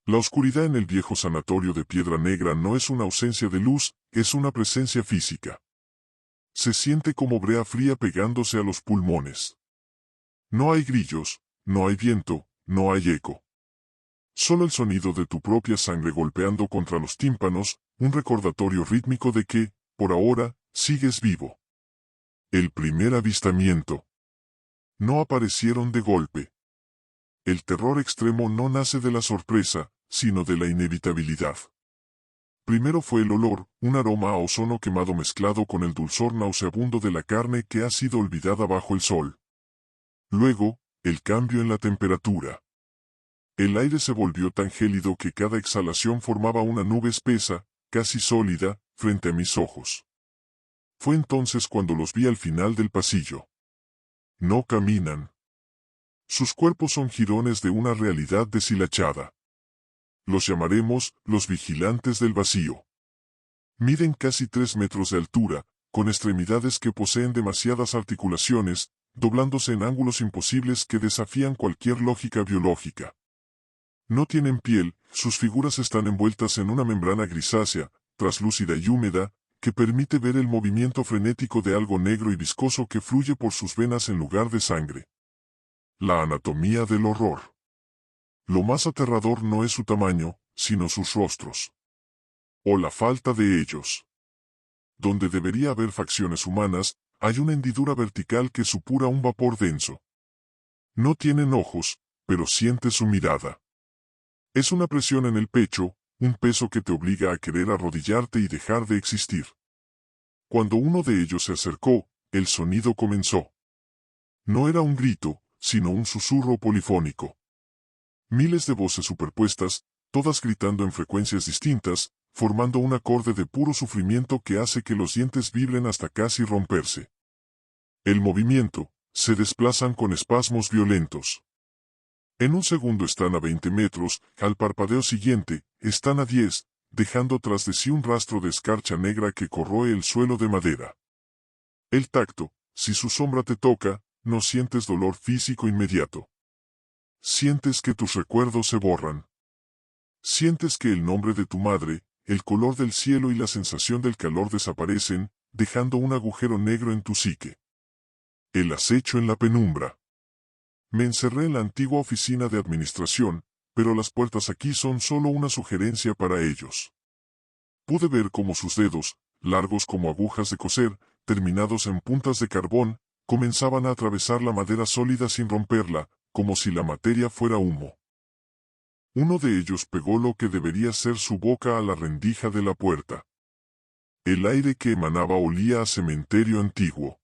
La oscuridad en el viejo sanatorio de Piedra Negra no es una ausencia de luz, es una presencia física. Se siente como brea fría pegándose a los pulmones. No hay grillos, no hay viento, no hay eco. Solo el sonido de tu propia sangre golpeando contra los tímpanos, un recordatorio rítmico de que, por ahora, sigues vivo. El primer avistamiento. No aparecieron de golpe. El terror extremo no nace de la sorpresa, sino de la inevitabilidad. Primero fue el olor, un aroma a ozono quemado mezclado con el dulzor nauseabundo de la carne que ha sido olvidada bajo el sol. Luego, el cambio en la temperatura. El aire se volvió tan gélido que cada exhalación formaba una nube espesa, casi sólida, frente a mis ojos. Fue entonces cuando los vi al final del pasillo. No caminan. Sus cuerpos son jirones de una realidad deshilachada. Los llamaremos los vigilantes del vacío. Miden casi 3 metros de altura, con extremidades que poseen demasiadas articulaciones, doblándose en ángulos imposibles que desafían cualquier lógica biológica. No tienen piel, sus figuras están envueltas en una membrana grisácea, traslúcida y húmeda, que permite ver el movimiento frenético de algo negro y viscoso que fluye por sus venas en lugar de sangre. La anatomía del horror. Lo más aterrador no es su tamaño, sino sus rostros. O la falta de ellos. Donde debería haber facciones humanas, hay una hendidura vertical que supura un vapor denso. No tienen ojos, pero sientes su mirada. Es una presión en el pecho, un peso que te obliga a querer arrodillarte y dejar de existir. Cuando uno de ellos se acercó, el sonido comenzó. No era un grito, sino un susurro polifónico. Miles de voces superpuestas, todas gritando en frecuencias distintas, formando un acorde de puro sufrimiento que hace que los dientes vibren hasta casi romperse. El movimiento, se desplazan con espasmos violentos. En un segundo están a 20 metros, al parpadeo siguiente, están a 10, dejando tras de sí un rastro de escarcha negra que corroe el suelo de madera. El tacto, si su sombra te toca, no sientes dolor físico inmediato. Sientes que tus recuerdos se borran. Sientes que el nombre de tu madre, el color del cielo y la sensación del calor desaparecen, dejando un agujero negro en tu psique. El acecho en la penumbra. Me encerré en la antigua oficina de administración, pero las puertas aquí son solo una sugerencia para ellos. Pude ver cómo sus dedos, largos como agujas de coser, terminados en puntas de carbón, comenzaban a atravesar la madera sólida sin romperla, como si la materia fuera humo. Uno de ellos pegó lo que debería ser su boca a la rendija de la puerta. El aire que emanaba olía a cementerio antiguo.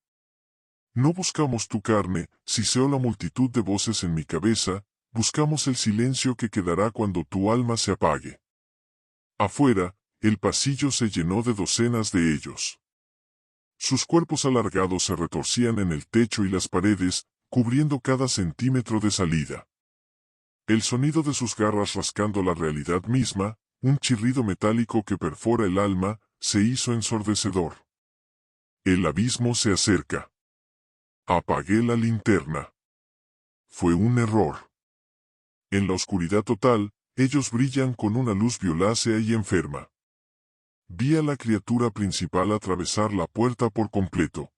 No buscamos tu carne, siseó la multitud de voces en mi cabeza, buscamos el silencio que quedará cuando tu alma se apague. Afuera, el pasillo se llenó de docenas de ellos. Sus cuerpos alargados se retorcían en el techo y las paredes, cubriendo cada centímetro de salida. El sonido de sus garras rascando la realidad misma, un chirrido metálico que perfora el alma, se hizo ensordecedor. El abismo se acerca. Apagué la linterna. Fue un error. En la oscuridad total, ellos brillan con una luz violácea y enferma. Vi a la criatura principal atravesar la puerta por completo.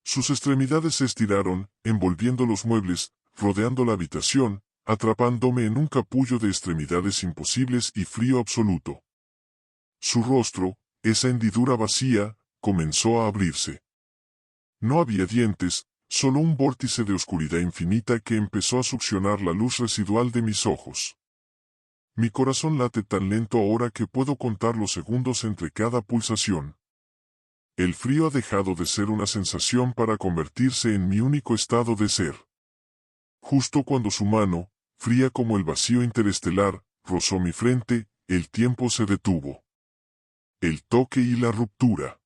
Sus extremidades se estiraron, envolviendo los muebles, rodeando la habitación, atrapándome en un capullo de extremidades imposibles y frío absoluto. Su rostro, esa hendidura vacía, comenzó a abrirse. No había dientes, solo un vórtice de oscuridad infinita que empezó a succionar la luz residual de mis ojos. Mi corazón late tan lento ahora que puedo contar los segundos entre cada pulsación. El frío ha dejado de ser una sensación para convertirse en mi único estado de ser. Justo cuando su mano, fría como el vacío interestelar, rozó mi frente, el tiempo se detuvo. El toque y la ruptura.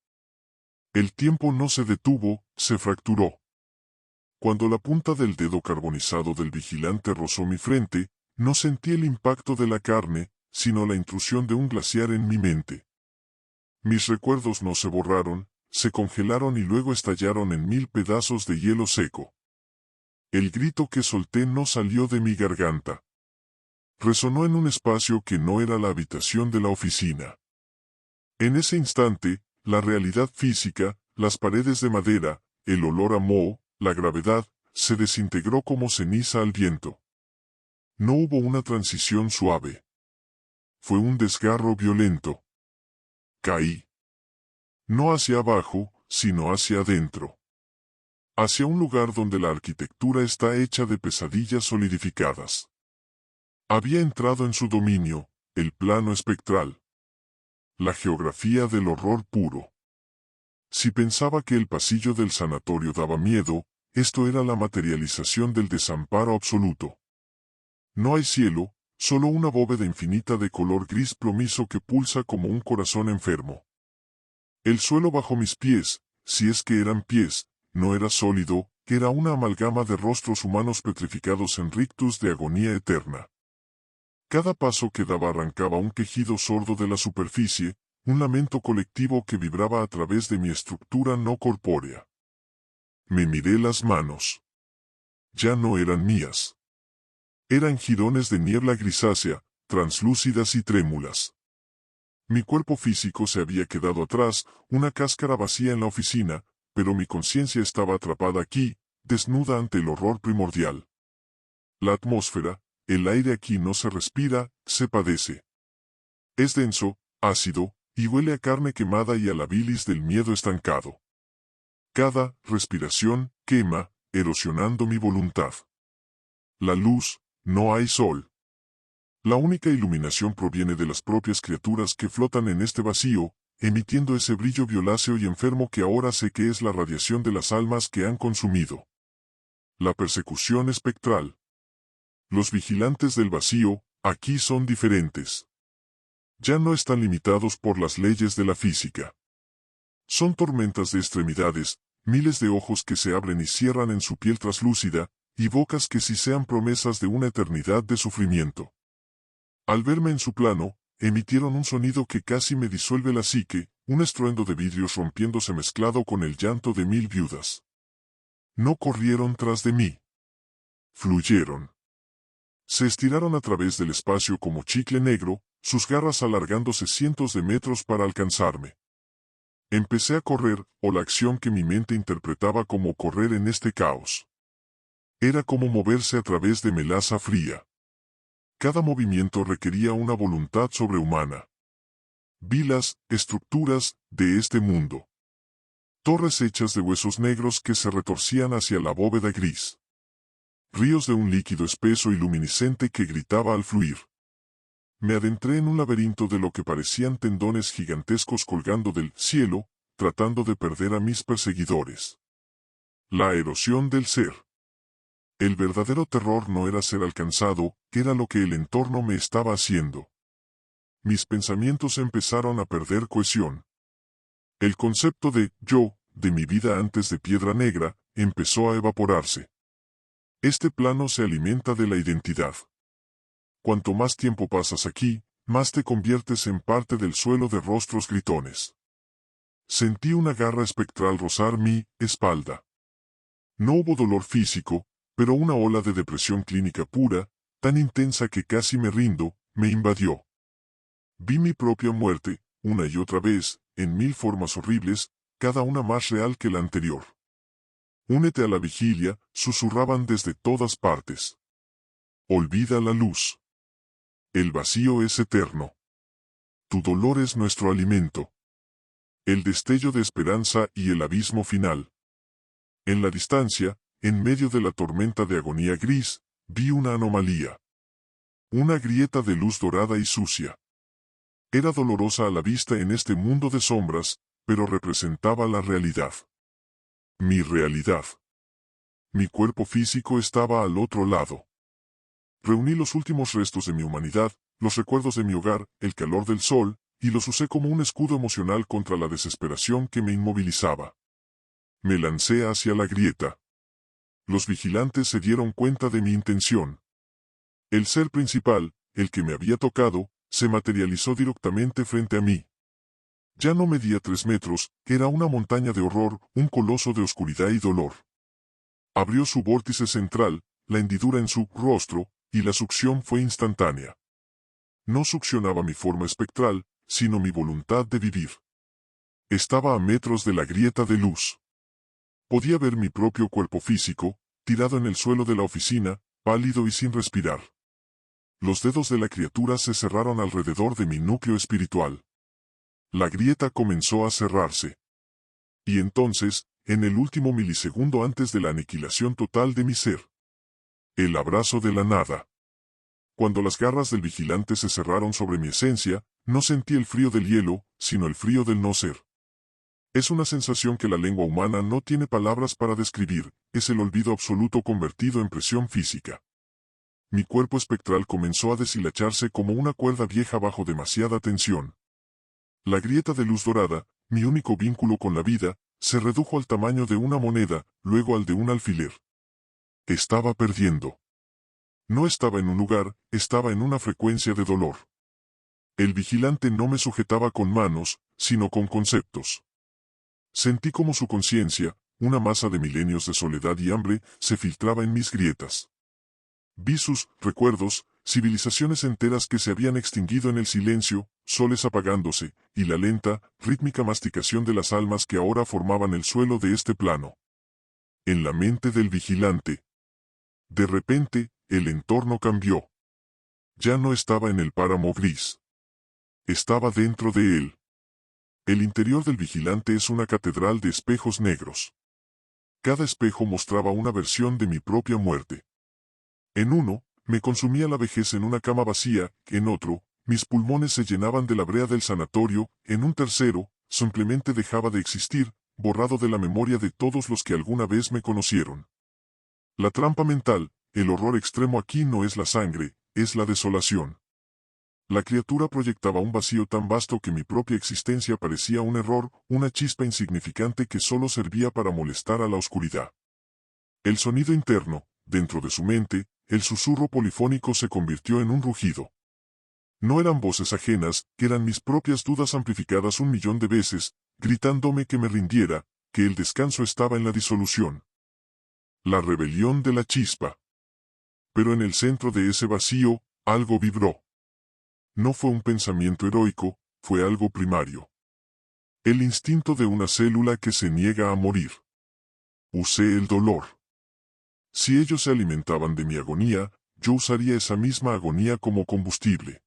El tiempo no se detuvo, se fracturó. Cuando la punta del dedo carbonizado del vigilante rozó mi frente, no sentí el impacto de la carne, sino la intrusión de un glaciar en mi mente. Mis recuerdos no se borraron, se congelaron y luego estallaron en 1000 pedazos de hielo seco. El grito que solté no salió de mi garganta. resonó en un espacio que no era la habitación de la oficina. En ese instante, la realidad física, las paredes de madera, el olor a moho, la gravedad, se desintegró como ceniza al viento. No hubo una transición suave. Fue un desgarro violento. Caí. No hacia abajo, sino hacia adentro. Hacia un lugar donde la arquitectura está hecha de pesadillas solidificadas. Había entrado en su dominio, el plano espectral. La geografía del horror puro. Si pensaba que el pasillo del sanatorio daba miedo, esto era la materialización del desamparo absoluto. No hay cielo, solo una bóveda infinita de color gris plomizo que pulsa como un corazón enfermo. El suelo bajo mis pies, si es que eran pies, no era sólido, era una amalgama de rostros humanos petrificados en rictus de agonía eterna. Cada paso que daba arrancaba un quejido sordo de la superficie, un lamento colectivo que vibraba a través de mi estructura no corpórea. Me miré las manos. Ya no eran mías. Eran jirones de niebla grisácea, translúcidas y trémulas. Mi cuerpo físico se había quedado atrás, una cáscara vacía en la oficina, pero mi conciencia estaba atrapada aquí, desnuda ante el horror primordial. La atmósfera, el aire aquí no se respira, se padece. Es denso, ácido, y huele a carne quemada y a la bilis del miedo estancado. Cada respiración quema, erosionando mi voluntad. La luz, no hay sol. La única iluminación proviene de las propias criaturas que flotan en este vacío, emitiendo ese brillo violáceo y enfermo que ahora sé que es la radiación de las almas que han consumido. La persecución espectral. Los vigilantes del vacío, aquí son diferentes. Ya no están limitados por las leyes de la física. Son tormentas de extremidades, miles de ojos que se abren y cierran en su piel traslúcida, y bocas que sisean promesas de una eternidad de sufrimiento. Al verme en su plano, emitieron un sonido que casi me disuelve la psique, un estruendo de vidrios rompiéndose mezclado con el llanto de 1000 viudas. No corrieron tras de mí. Fluyeron. Se estiraron a través del espacio como chicle negro, sus garras alargándose cientos de metros para alcanzarme. Empecé a correr, o la acción que mi mente interpretaba como correr en este caos. Era como moverse a través de melaza fría. Cada movimiento requería una voluntad sobrehumana. Vi las estructuras de este mundo. Torres hechas de huesos negros que se retorcían hacia la bóveda gris. Ríos de un líquido espeso y luminiscente que gritaba al fluir. Me adentré en un laberinto de lo que parecían tendones gigantescos colgando del cielo, tratando de perder a mis perseguidores. La erosión del ser. El verdadero terror no era ser alcanzado, era lo que el entorno me estaba haciendo. Mis pensamientos empezaron a perder cohesión. El concepto de yo, de mi vida antes de Piedra Negra, empezó a evaporarse. Este plano se alimenta de la identidad. Cuanto más tiempo pasas aquí, más te conviertes en parte del suelo de rostros gritones. Sentí una garra espectral rozar mi espalda. No hubo dolor físico, pero una ola de depresión clínica pura, tan intensa que casi me rindo, me invadió. Vi mi propia muerte, una y otra vez, en 1000 formas horribles, cada una más real que la anterior. Únete a la vigilia, susurraban desde todas partes. Olvida la luz. El vacío es eterno. Tu dolor es nuestro alimento. El destello de esperanza y el abismo final. En la distancia, en medio de la tormenta de agonía gris, vi una anomalía. Una grieta de luz dorada y sucia. Era dolorosa a la vista en este mundo de sombras, pero representaba la realidad. Mi realidad. Mi cuerpo físico estaba al otro lado. Reuní los últimos restos de mi humanidad, los recuerdos de mi hogar, el calor del sol, y los usé como un escudo emocional contra la desesperación que me inmovilizaba. Me lancé hacia la grieta. Los vigilantes se dieron cuenta de mi intención. El ser principal, el que me había tocado, se materializó directamente frente a mí. Ya no medía 3 metros, era una montaña de horror, un coloso de oscuridad y dolor. Abrió su vórtice central, la hendidura en su rostro, y la succión fue instantánea. No succionaba mi forma espectral, sino mi voluntad de vivir. Estaba a metros de la grieta de luz. Podía ver mi propio cuerpo físico, tirado en el suelo de la oficina, pálido y sin respirar. Los dedos de la criatura se cerraron alrededor de mi núcleo espiritual. La grieta comenzó a cerrarse. Y entonces, en el último milisegundo antes de la aniquilación total de mi ser. El abrazo de la nada. Cuando las garras del vigilante se cerraron sobre mi esencia, no sentí el frío del hielo, sino el frío del no ser. Es una sensación que la lengua humana no tiene palabras para describir, es el olvido absoluto convertido en presión física. Mi cuerpo espectral comenzó a deshilacharse como una cuerda vieja bajo demasiada tensión. La grieta de luz dorada, mi único vínculo con la vida, se redujo al tamaño de una moneda, luego al de un alfiler. Estaba perdiendo. No estaba en un lugar, estaba en una frecuencia de dolor. El vigilante no me sujetaba con manos, sino con conceptos. Sentí como su conciencia, una masa de milenios de soledad y hambre, se filtraba en mis grietas. Vi sus recuerdos, civilizaciones enteras que se habían extinguido en el silencio, soles apagándose, y la lenta, rítmica masticación de las almas que ahora formaban el suelo de este plano. En la mente del vigilante. De repente, el entorno cambió. Ya no estaba en el páramo gris. Estaba dentro de él. El interior del vigilante es una catedral de espejos negros. Cada espejo mostraba una versión de mi propia muerte. En uno, me consumía la vejez en una cama vacía, en otro, mis pulmones se llenaban de la brea del sanatorio, en un tercero, simplemente dejaba de existir, borrado de la memoria de todos los que alguna vez me conocieron. La trampa mental, el horror extremo aquí no es la sangre, es la desolación. La criatura proyectaba un vacío tan vasto que mi propia existencia parecía un error, una chispa insignificante que solo servía para molestar a la oscuridad. El sonido interno, dentro de su mente, el susurro polifónico se convirtió en un rugido. No eran voces ajenas, eran mis propias dudas amplificadas 1.000.000 de veces, gritándome que me rindiera, que el descanso estaba en la disolución. La rebelión de la chispa. Pero en el centro de ese vacío, algo vibró. No fue un pensamiento heroico, fue algo primario. El instinto de una célula que se niega a morir. Usé el dolor. Si ellos se alimentaban de mi agonía, yo usaría esa misma agonía como combustible.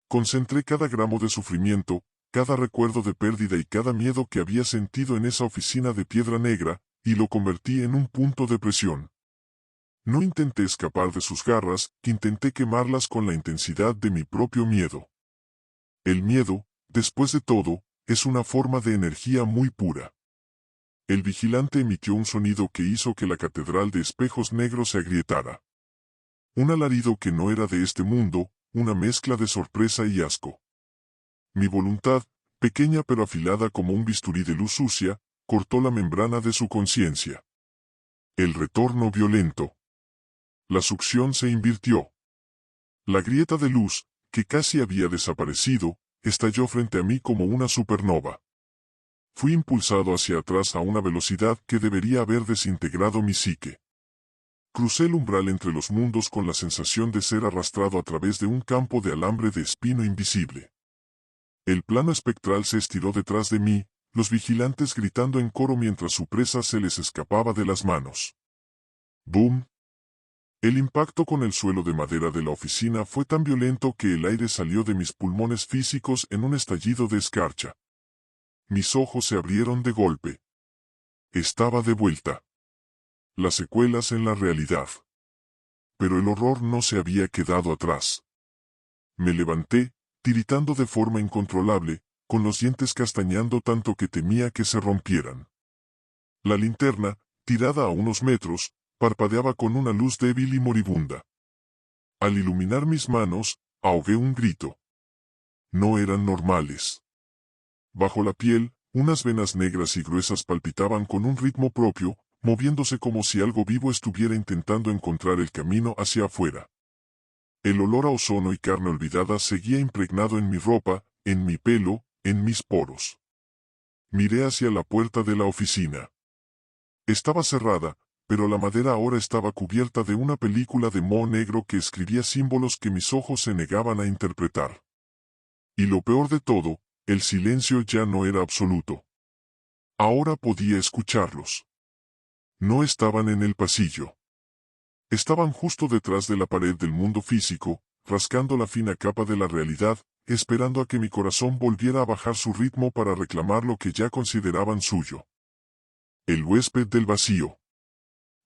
Concentré cada gramo de sufrimiento, cada recuerdo de pérdida y cada miedo que había sentido en esa oficina de piedra negra, y lo convertí en un punto de presión. No intenté escapar de sus garras, intenté quemarlas con la intensidad de mi propio miedo. El miedo, después de todo, es una forma de energía muy pura. El vigilante emitió un sonido que hizo que la catedral de espejos negros se agrietara. Un alarido que no era de este mundo, una mezcla de sorpresa y asco. Mi voluntad, pequeña pero afilada como un bisturí de luz sucia, cortó la membrana de su conciencia. El retorno violento. La succión se invirtió. La grieta de luz, que casi había desaparecido, estalló frente a mí como una supernova. Fui impulsado hacia atrás a una velocidad que debería haber desintegrado mi psique. Crucé el umbral entre los mundos con la sensación de ser arrastrado a través de un campo de alambre de espino invisible. El plano espectral se estiró detrás de mí, los vigilantes gritando en coro mientras su presa se les escapaba de las manos. ¡Boom! El impacto con el suelo de madera de la oficina fue tan violento que el aire salió de mis pulmones físicos en un estallido de escarcha. Mis ojos se abrieron de golpe. Estaba de vuelta. Las secuelas en la realidad. Pero el horror no se había quedado atrás. Me levanté, tiritando de forma incontrolable, con los dientes castañando tanto que temía que se rompieran. La linterna, tirada a unos metros, parpadeaba con una luz débil y moribunda. Al iluminar mis manos, ahogué un grito. No eran normales. Bajo la piel, unas venas negras y gruesas palpitaban con un ritmo propio, moviéndose como si algo vivo estuviera intentando encontrar el camino hacia afuera. El olor a ozono y carne olvidada seguía impregnado en mi ropa, en mi pelo, en mis poros. Miré hacia la puerta de la oficina. Estaba cerrada, pero la madera ahora estaba cubierta de una película de moho negro que escribía símbolos que mis ojos se negaban a interpretar. Y lo peor de todo, el silencio ya no era absoluto. Ahora podía escucharlos. No estaban en el pasillo. Estaban justo detrás de la pared del mundo físico, rascando la fina capa de la realidad, esperando a que mi corazón volviera a bajar su ritmo para reclamar lo que ya consideraban suyo. El huésped del vacío.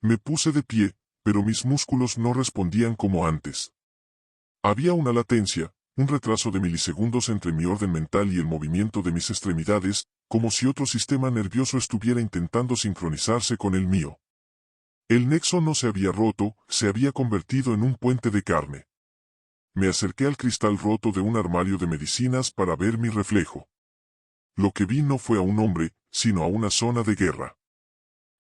Me puse de pie, pero mis músculos no respondían como antes. Había una latencia, un retraso de milisegundos entre mi orden mental y el movimiento de mis extremidades, como si otro sistema nervioso estuviera intentando sincronizarse con el mío. El nexo no se había roto, se había convertido en un puente de carne. Me acerqué al cristal roto de un armario de medicinas para ver mi reflejo. Lo que vi no fue a un hombre, sino a una zona de guerra.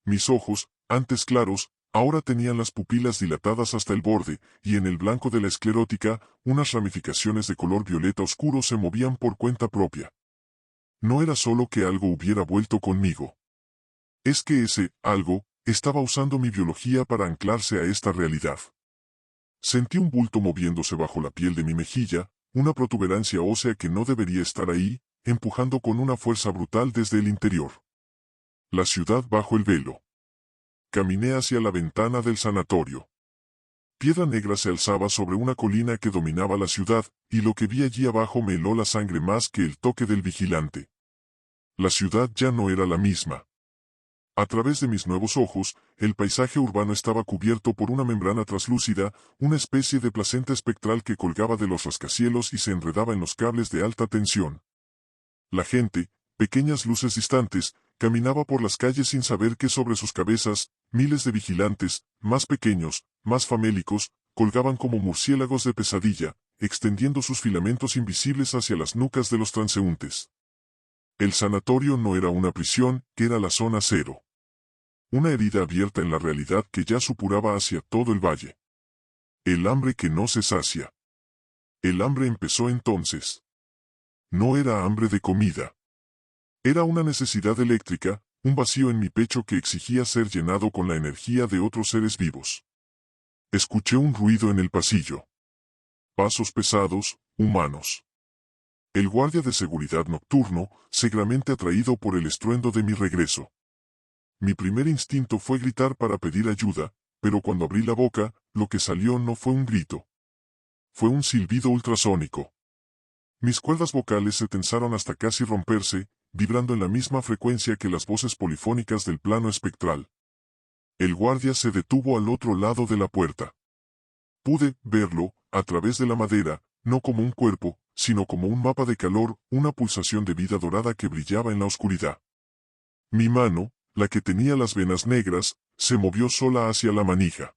Mis ojos, antes claros, ahora tenían las pupilas dilatadas hasta el borde, y en el blanco de la esclerótica, unas ramificaciones de color violeta oscuro se movían por cuenta propia. No era solo que algo hubiera vuelto conmigo. Es que ese algo estaba usando mi biología para anclarse a esta realidad. Sentí un bulto moviéndose bajo la piel de mi mejilla, una protuberancia ósea que no debería estar ahí, empujando con una fuerza brutal desde el interior. La ciudad bajo el velo. Caminé hacia la ventana del sanatorio. Piedra Negra se alzaba sobre una colina que dominaba la ciudad, y lo que vi allí abajo me heló la sangre más que el toque del vigilante. La ciudad ya no era la misma. A través de mis nuevos ojos, el paisaje urbano estaba cubierto por una membrana traslúcida, una especie de placenta espectral que colgaba de los rascacielos y se enredaba en los cables de alta tensión. La gente, pequeñas luces distantes, caminaba por las calles sin saber que sobre sus cabezas, miles de vigilantes, más pequeños, más famélicos, colgaban como murciélagos de pesadilla, extendiendo sus filamentos invisibles hacia las nucas de los transeúntes. El sanatorio no era una prisión, era la zona cero. Una herida abierta en la realidad que ya supuraba hacia todo el valle. El hambre que no se sacia. El hambre empezó entonces. No era hambre de comida. Era una necesidad eléctrica, un vacío en mi pecho que exigía ser llenado con la energía de otros seres vivos. Escuché un ruido en el pasillo. Pasos pesados, humanos. El guardia de seguridad nocturno, seguramente atraído por el estruendo de mi regreso. Mi primer instinto fue gritar para pedir ayuda, pero cuando abrí la boca, lo que salió no fue un grito. Fue un silbido ultrasónico. Mis cuerdas vocales se tensaron hasta casi romperse, vibrando en la misma frecuencia que las voces polifónicas del plano espectral. El guardia se detuvo al otro lado de la puerta. Pude verlo, a través de la madera, no como un cuerpo, sino como un mapa de calor, una pulsación de vida dorada que brillaba en la oscuridad. Mi mano, la que tenía las venas negras, se movió sola hacia la manija.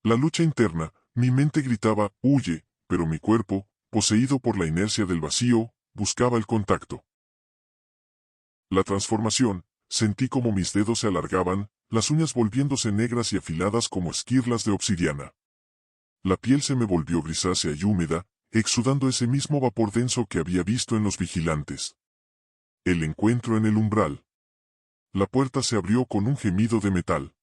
La lucha interna, mi mente gritaba, huye, pero mi cuerpo, poseído por la inercia del vacío, buscaba el contacto. La transformación, sentí como mis dedos se alargaban, las uñas volviéndose negras y afiladas como esquirlas de obsidiana. La piel se me volvió grisácea y húmeda, exudando ese mismo vapor denso que había visto en los vigilantes. El encuentro en el umbral. La puerta se abrió con un gemido de metal.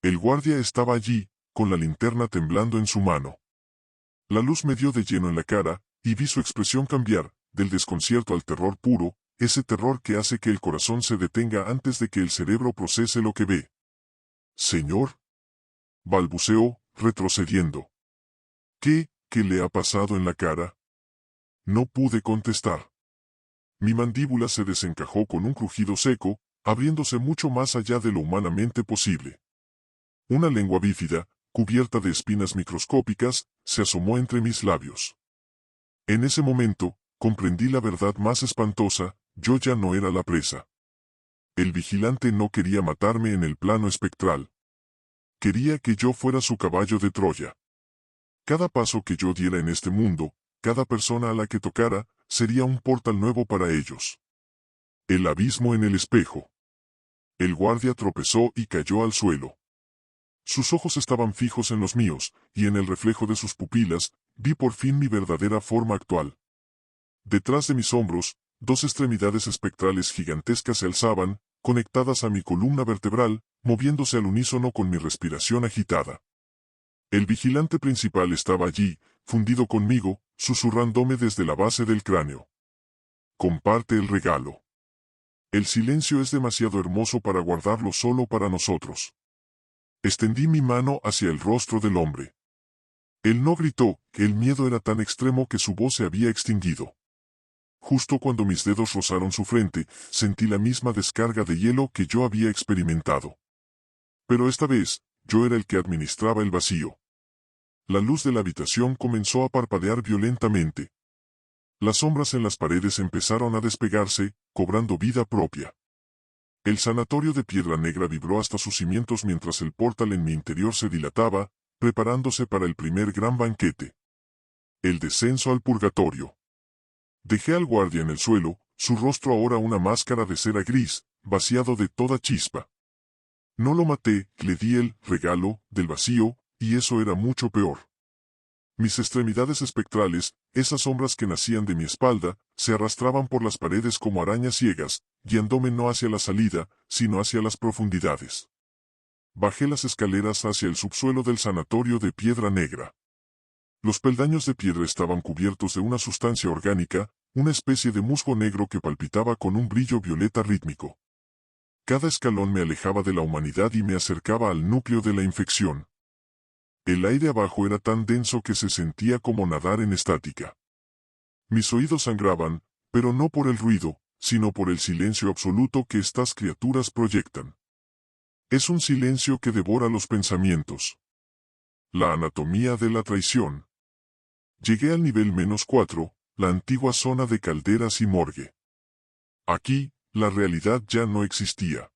El guardia estaba allí, con la linterna temblando en su mano. La luz me dio de lleno en la cara, y vi su expresión cambiar, del desconcierto al terror puro, ese terror que hace que el corazón se detenga antes de que el cerebro procese lo que ve. «Señor», balbuceó, retrocediendo. ¿Qué le ha pasado en la cara? No pude contestar. Mi mandíbula se desencajó con un crujido seco, abriéndose mucho más allá de lo humanamente posible. Una lengua bífida, cubierta de espinas microscópicas, se asomó entre mis labios. En ese momento, comprendí la verdad más espantosa, yo ya no era la presa. El vigilante no quería matarme en el plano espectral. Quería que yo fuera su caballo de Troya. Cada paso que yo diera en este mundo, cada persona a la que tocara, sería un portal nuevo para ellos. El abismo en el espejo. El guardia tropezó y cayó al suelo. Sus ojos estaban fijos en los míos, y en el reflejo de sus pupilas, vi por fin mi verdadera forma actual. Detrás de mis hombros, dos extremidades espectrales gigantescas se alzaban, conectadas a mi columna vertebral, moviéndose al unísono con mi respiración agitada. El vigilante principal estaba allí, fundido conmigo, susurrándome desde la base del cráneo. Comparte el regalo. El silencio es demasiado hermoso para guardarlo solo para nosotros. Extendí mi mano hacia el rostro del hombre. Él no gritó, el miedo era tan extremo que su voz se había extinguido. Justo cuando mis dedos rozaron su frente, sentí la misma descarga de hielo que yo había experimentado. Pero esta vez, yo era el que administraba el vacío. La luz de la habitación comenzó a parpadear violentamente. Las sombras en las paredes empezaron a despegarse, cobrando vida propia. El sanatorio de Piedra Negra vibró hasta sus cimientos mientras el portal en mi interior se dilataba, preparándose para el primer gran banquete. El descenso al purgatorio. Dejé al guardia en el suelo, su rostro ahora una máscara de cera gris, vaciado de toda chispa. No lo maté, le di el regalo del vacío, y eso era mucho peor. Mis extremidades espectrales, esas sombras que nacían de mi espalda, se arrastraban por las paredes como arañas ciegas, guiándome no hacia la salida, sino hacia las profundidades. Bajé las escaleras hacia el subsuelo del sanatorio de Piedra Negra. Los peldaños de piedra estaban cubiertos de una sustancia orgánica, una especie de musgo negro que palpitaba con un brillo violeta rítmico. Cada escalón me alejaba de la humanidad y me acercaba al núcleo de la infección. El aire abajo era tan denso que se sentía como nadar en estática. Mis oídos sangraban, pero no por el ruido, sino por el silencio absoluto que estas criaturas proyectan. Es un silencio que devora los pensamientos. La anatomía de la traición. Llegué al nivel -4, la antigua zona de calderas y morgue. Aquí, la realidad ya no existía.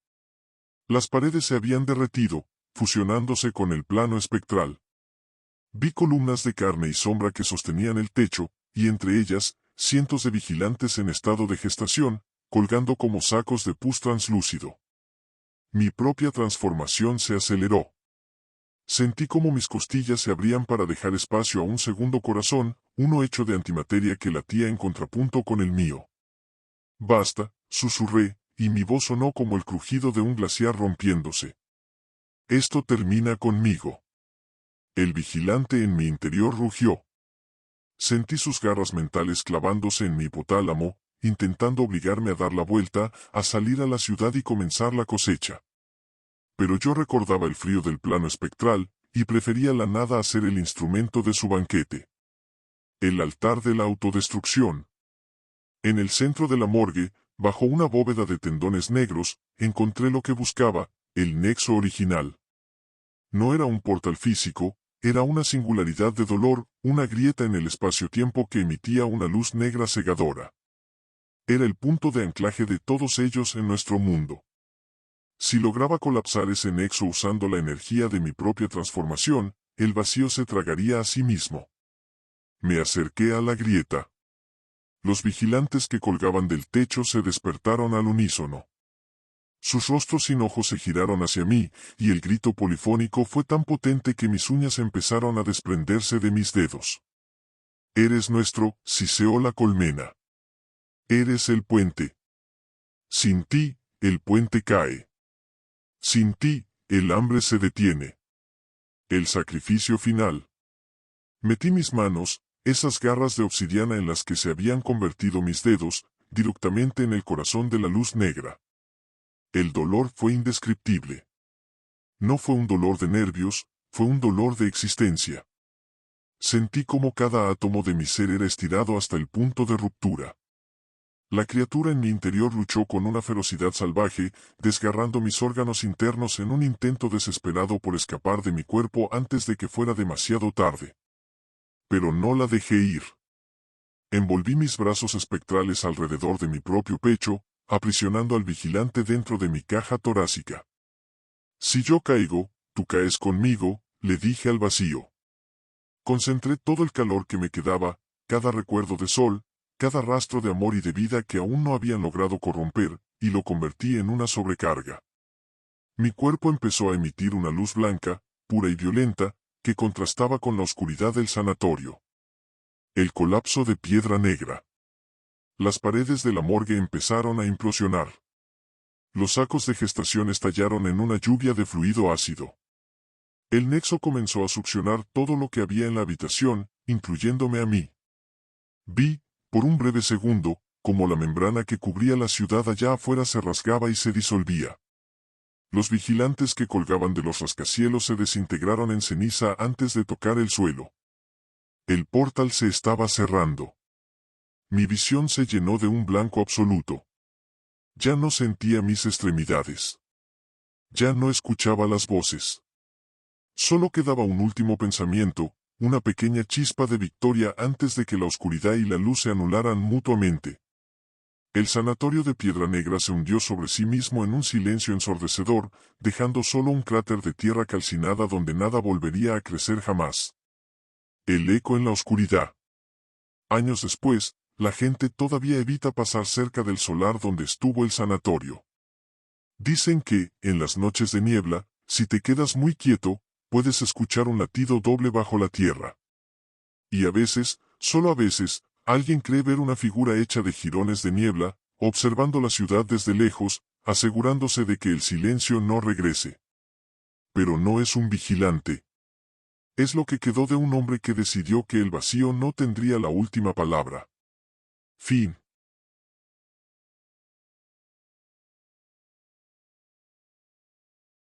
Las paredes se habían derretido, fusionándose con el plano espectral. Vi columnas de carne y sombra que sostenían el techo, y entre ellas, cientos de vigilantes en estado de gestación, colgando como sacos de pus translúcido. Mi propia transformación se aceleró. Sentí como mis costillas se abrían para dejar espacio a un segundo corazón, uno hecho de antimateria que latía en contrapunto con el mío. Basta, susurré, y mi voz sonó como el crujido de un glaciar rompiéndose. Esto termina conmigo. El vigilante en mi interior rugió. Sentí sus garras mentales clavándose en mi hipotálamo, intentando obligarme a dar la vuelta, a salir a la ciudad y comenzar la cosecha. Pero yo recordaba el frío del plano espectral, y prefería la nada a ser el instrumento de su banquete. El altar de la autodestrucción. En el centro de la morgue, bajo una bóveda de tendones negros, encontré lo que buscaba, el nexo original. No era un portal físico, era una singularidad de dolor, una grieta en el espacio-tiempo que emitía una luz negra cegadora. Era el punto de anclaje de todos ellos en nuestro mundo. Si lograba colapsar ese nexo usando la energía de mi propia transformación, el vacío se tragaría a sí mismo. Me acerqué a la grieta. Los vigilantes que colgaban del techo se despertaron al unísono. Sus rostros sin ojos se giraron hacia mí, y el grito polifónico fue tan potente que mis uñas empezaron a desprenderse de mis dedos. Eres nuestro, Siseo la colmena. Eres el puente. Sin ti, el puente cae. Sin ti, el hambre se detiene. El sacrificio final. Metí mis manos, esas garras de obsidiana en las que se habían convertido mis dedos, directamente en el corazón de la luz negra. El dolor fue indescriptible. No fue un dolor de nervios, fue un dolor de existencia. Sentí como cada átomo de mi ser era estirado hasta el punto de ruptura. La criatura en mi interior luchó con una ferocidad salvaje, desgarrando mis órganos internos en un intento desesperado por escapar de mi cuerpo antes de que fuera demasiado tarde. Pero no la dejé ir. Envolví mis brazos espectrales alrededor de mi propio pecho, aprisionando al vigilante dentro de mi caja torácica. Si yo caigo, tú caes conmigo, le dije al vacío. Concentré todo el calor que me quedaba, cada recuerdo de sol, cada rastro de amor y de vida que aún no habían logrado corromper, y lo convertí en una sobrecarga. Mi cuerpo empezó a emitir una luz blanca, pura y violenta, que contrastaba con la oscuridad del sanatorio. El colapso de Piedra Negra. Las paredes de la morgue empezaron a implosionar. Los sacos de gestación estallaron en una lluvia de fluido ácido. El nexo comenzó a succionar todo lo que había en la habitación, incluyéndome a mí. Vi, por un breve segundo, como la membrana que cubría la ciudad allá afuera se rasgaba y se disolvía. Los vigilantes que colgaban de los rascacielos se desintegraron en ceniza antes de tocar el suelo. El portal se estaba cerrando. Mi visión se llenó de un blanco absoluto. Ya no sentía mis extremidades. Ya no escuchaba las voces. Solo quedaba un último pensamiento, una pequeña chispa de victoria antes de que la oscuridad y la luz se anularan mutuamente. El sanatorio de Piedra Negra se hundió sobre sí mismo en un silencio ensordecedor, dejando solo un cráter de tierra calcinada donde nada volvería a crecer jamás. El eco en la oscuridad. Años después, la gente todavía evita pasar cerca del solar donde estuvo el sanatorio. Dicen que, en las noches de niebla, si te quedas muy quieto, puedes escuchar un latido doble bajo la tierra. Y a veces, solo a veces, alguien cree ver una figura hecha de jirones de niebla, observando la ciudad desde lejos, asegurándose de que el silencio no regrese. Pero no es un vigilante. Es lo que quedó de un hombre que decidió que el vacío no tendría la última palabra. Fin.